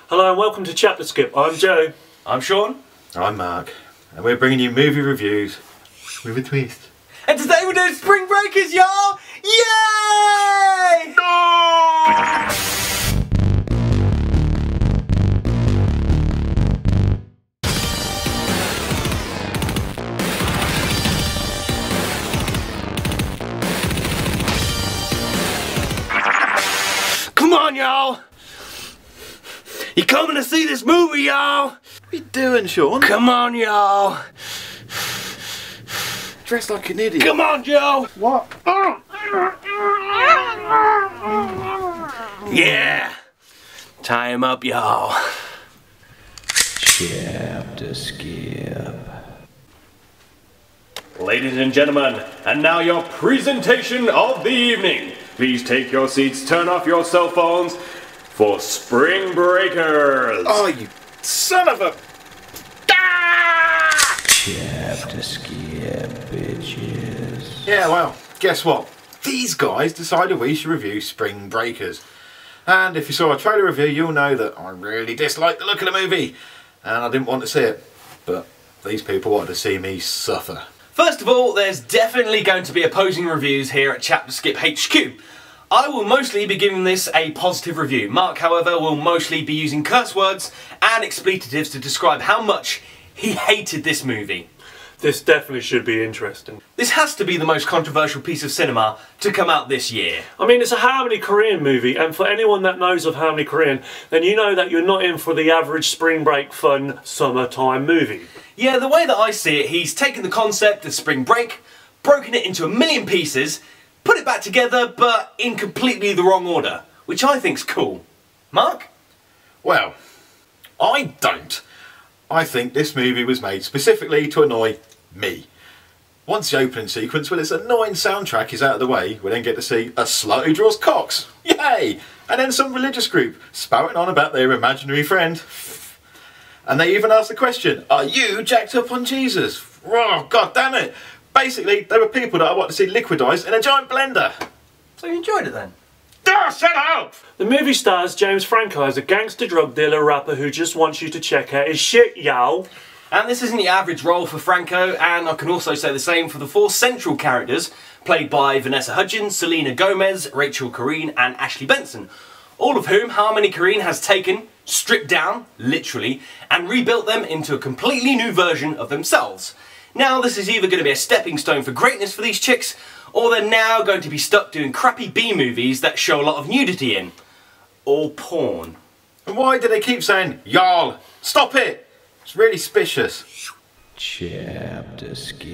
Hello and welcome to ChapterSkip. I'm Joe. I'm Sean. I'm Mark. And we're bringing you movie reviews with a twist. And today we're doing Spring Breakers, y'all! Yay! No! Come on, y'all! You coming to see this movie, y'all? What are you doing, Sean? Come on, y'all! Dressed like an idiot. Come on, Joe! What? Yeah! Tie him up, y'all. ChapterSkip. Ladies and gentlemen, and now your presentation of the evening. Please take your seats, turn off your cell phones for Spring Breakers. Oh, you son of a... ChapterSkip, bitches. Yeah, well, guess what? These guys decided we should review Spring Breakers. And if you saw a trailer review, you'll know that I really disliked the look of the movie. And I didn't want to see it. But these people wanted to see me suffer. First of all, there's definitely going to be opposing reviews here at ChapterSkip HQ. I will mostly be giving this a positive review. Mark, however, will mostly be using curse words and expletives to describe how much he hated this movie. This definitely should be interesting. This has to be the most controversial piece of cinema to come out this year. I mean, it's a Harmony Korean movie, and for anyone that knows of Harmony Korean, then you know that you're not in for the average spring break fun summertime movie. Yeah, the way that I see it, he's taken the concept of spring break, broken it into a million pieces, put it back together, but in completely the wrong order, which I think's cool. Mark? Well, I don't. I think this movie was made specifically to annoy me. Once the opening sequence with its annoying soundtrack is out of the way, we then get to see a slut who draws cocks. Yay! And then some religious group spouting on about their imaginary friend. And they even ask the question, are you jacked up on Jesus? Oh, god damn it! Basically, they were people that I want to see liquidised in a giant blender. So you enjoyed it then? Shut up! The movie stars James Franco as a gangster drug dealer rapper who just wants you to check out his shit, y'all. And this isn't the average role for Franco, and I can also say the same for the four central characters, played by Vanessa Hudgens, Selena Gomez, Rachel Corrine and Ashley Benson, all of whom Harmony Korine has taken, stripped down, literally, and rebuilt them into a completely new version of themselves. Now this is either going to be a stepping stone for greatness for these chicks, or they're now going to be stuck doing crappy B-movies that show a lot of nudity in. Or porn. And why do they keep saying, y'all? Stop it! It's really suspicious. ChapterSkip.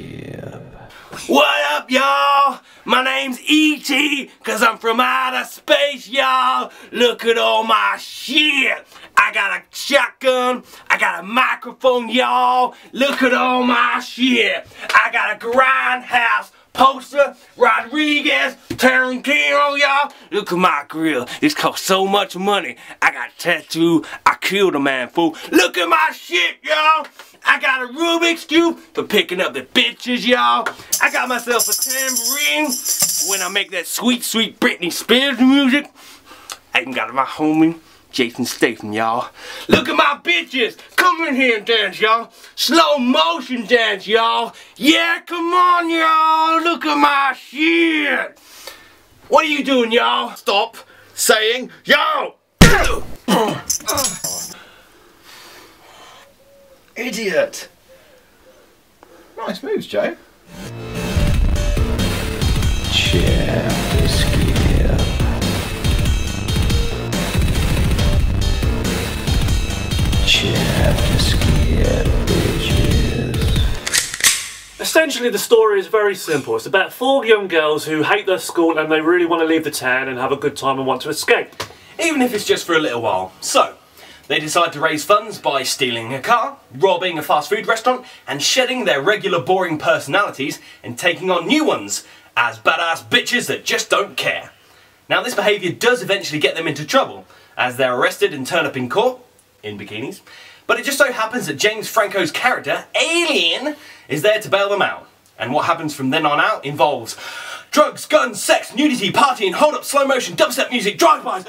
What up, y'all? My name's E.T., cause I'm from outer space, y'all. Look at all my shit. I got a shotgun, I got a microphone, y'all. Look at all my shit. I got a grindhouse poster, Rodriguez, Tarantino, y'all. Look at my grill. This cost so much money. I got a tattoo. I killed a man, fool. Look at my shit, y'all. I got a Rubik's Cube for picking up the bitches, y'all. I got myself a tambourine when I make that sweet, sweet Britney Spears music. I even got my homie Jason Statham, y'all. Look at my bitches. Come in here and dance, y'all. Slow motion dance, y'all. Yeah, come on, y'all. Look at my shit. What are you doing, y'all? Stop saying, yo! Idiot. Nice moves, Joe. ChapterSkip. ChapterSkip, bitches. Essentially the story is very simple. It's about 4 young girls who hate their school and they really want to leave the town and have a good time and want to escape. Even if it's just for a little while. So, they decide to raise funds by stealing a car, robbing a fast food restaurant, and shedding their regular boring personalities and taking on new ones as badass bitches that just don't care. Now this behaviour does eventually get them into trouble, as they're arrested and turn up in court, in bikinis, but it just so happens that James Franco's character, Alien, is there to bail them out. And what happens from then on out involves drugs, guns, sex, nudity, partying, hold-up, slow motion, dubstep music, drive-bys,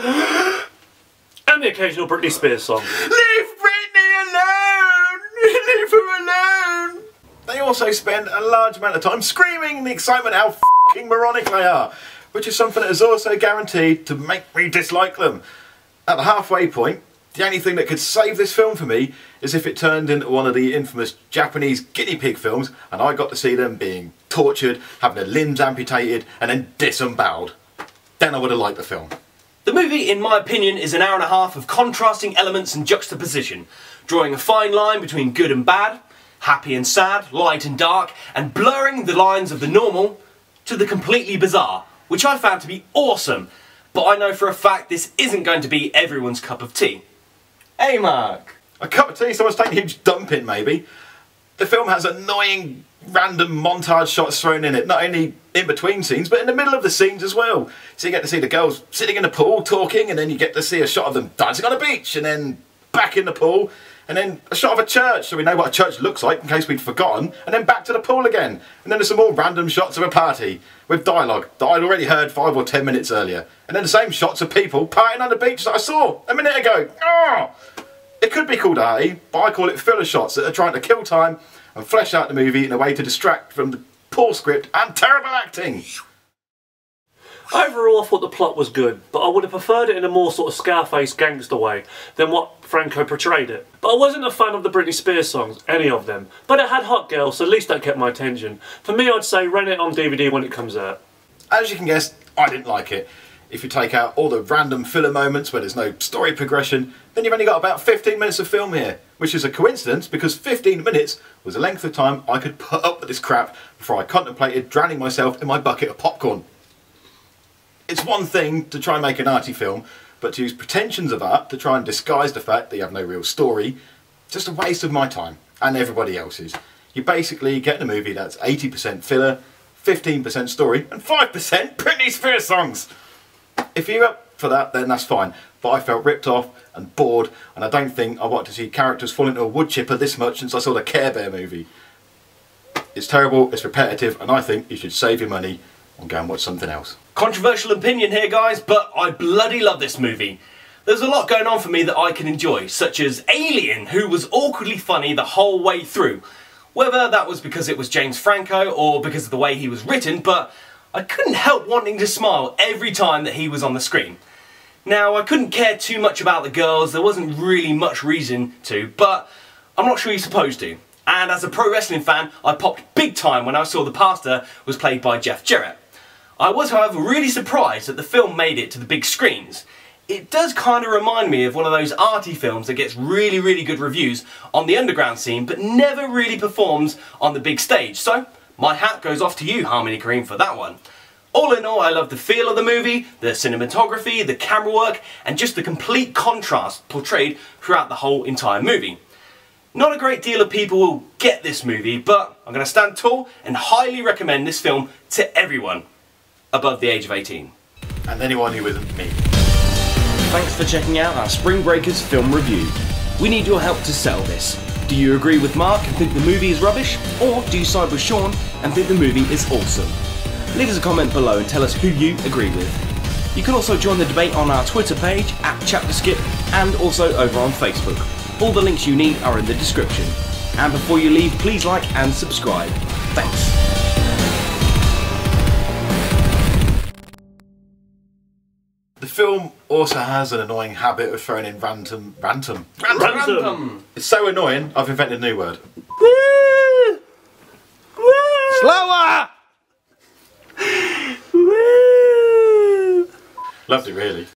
And the occasional Britney Spears song. Leave Britney alone! Leave her alone! They also spend a large amount of time screaming in the excitement how f***ing moronic they are, which is something that is also guaranteed to make me dislike them. At the halfway point, the only thing that could save this film for me is if it turned into one of the infamous Japanese guinea pig films and I got to see them being tortured, having their limbs amputated and then disemboweled. Then I would have liked the film. The movie, in my opinion, is an hour and a half of contrasting elements and juxtaposition, drawing a fine line between good and bad, happy and sad, light and dark, and blurring the lines of the normal to the completely bizarre, which I found to be awesome, but I know for a fact this isn't going to be everyone's cup of tea. Hey Mark! A cup of tea, someone's taking a huge dump in maybe. The film has annoying random montage shots thrown in it, not only in between scenes, but in the middle of the scenes as well. So you get to see the girls sitting in the pool talking, and then you get to see a shot of them dancing on a beach, and then back in the pool, and then a shot of a church, so we know what a church looks like in case we'd forgotten, and then back to the pool again. And then there's some more random shots of a party, with dialogue that I'd already heard 5 or 10 minutes earlier. And then the same shots of people partying on the beach that I saw a minute ago. Oh! It could be called arty, but I call it filler shots that are trying to kill time and flesh out the movie in a way to distract from the poor script and terrible acting. Overall, I thought the plot was good, but I would have preferred it in a more sort of Scarface gangster way than what Franco portrayed it. But I wasn't a fan of the Britney Spears songs, any of them. But it had hot girls, so at least that kept my attention. For me, I'd say rent it on DVD when it comes out. As you can guess, I didn't like it. If you take out all the random filler moments where there's no story progression, then you've only got about 15 minutes of film here, which is a coincidence because 15 minutes was the length of time I could put up with this crap before I contemplated drowning myself in my bucket of popcorn. It's one thing to try and make an arty film, but to use pretensions of art to try and disguise the fact that you have no real story, just a waste of my time and everybody else's. You basically get a movie that's 80% filler, 15% story, and 5% Britney Spears songs. If you're up for that, then that's fine, but I felt ripped off and bored, and I don't think I want to see characters fall into a wood chipper this much since I saw the Care Bear movie. It's terrible, it's repetitive, and I think you should save your money and go and watch something else. Controversial opinion here guys, but I bloody love this movie. There's a lot going on for me that I can enjoy, such as Alien, who was awkwardly funny the whole way through. Whether that was because it was James Franco or because of the way he was written, but I couldn't help wanting to smile every time that he was on the screen. Now, I couldn't care too much about the girls, there wasn't really much reason to, but I'm not sure you're supposed to. And as a pro wrestling fan, I popped big time when I saw the pastor was played by Jeff Jarrett. I was, however, really surprised that the film made it to the big screens. It does kind of remind me of one of those arty films that gets really, really good reviews on the underground scene, but never really performs on the big stage. So, my hat goes off to you, Harmony Korine, for that one. All in all, I love the feel of the movie, the cinematography, the camera work, and just the complete contrast portrayed throughout the whole entire movie. Not a great deal of people will get this movie, but I'm going to stand tall and highly recommend this film to everyone above the age of 18. And anyone who isn't me. Thanks for checking out our Spring Breakers film review. We need your help to sell this. Do you agree with Mark and think the movie is rubbish? Or do you side with Sean and think the movie is awesome? Leave us a comment below and tell us who you agree with. You can also join the debate on our Twitter page @ChapterSkip and also over on Facebook. All the links you need are in the description. And before you leave, please like and subscribe. Thanks. The film also has an annoying habit of throwing in random. It's so annoying, I've invented a new word. Woo! Woo! Slower! Woo! Lovely, really.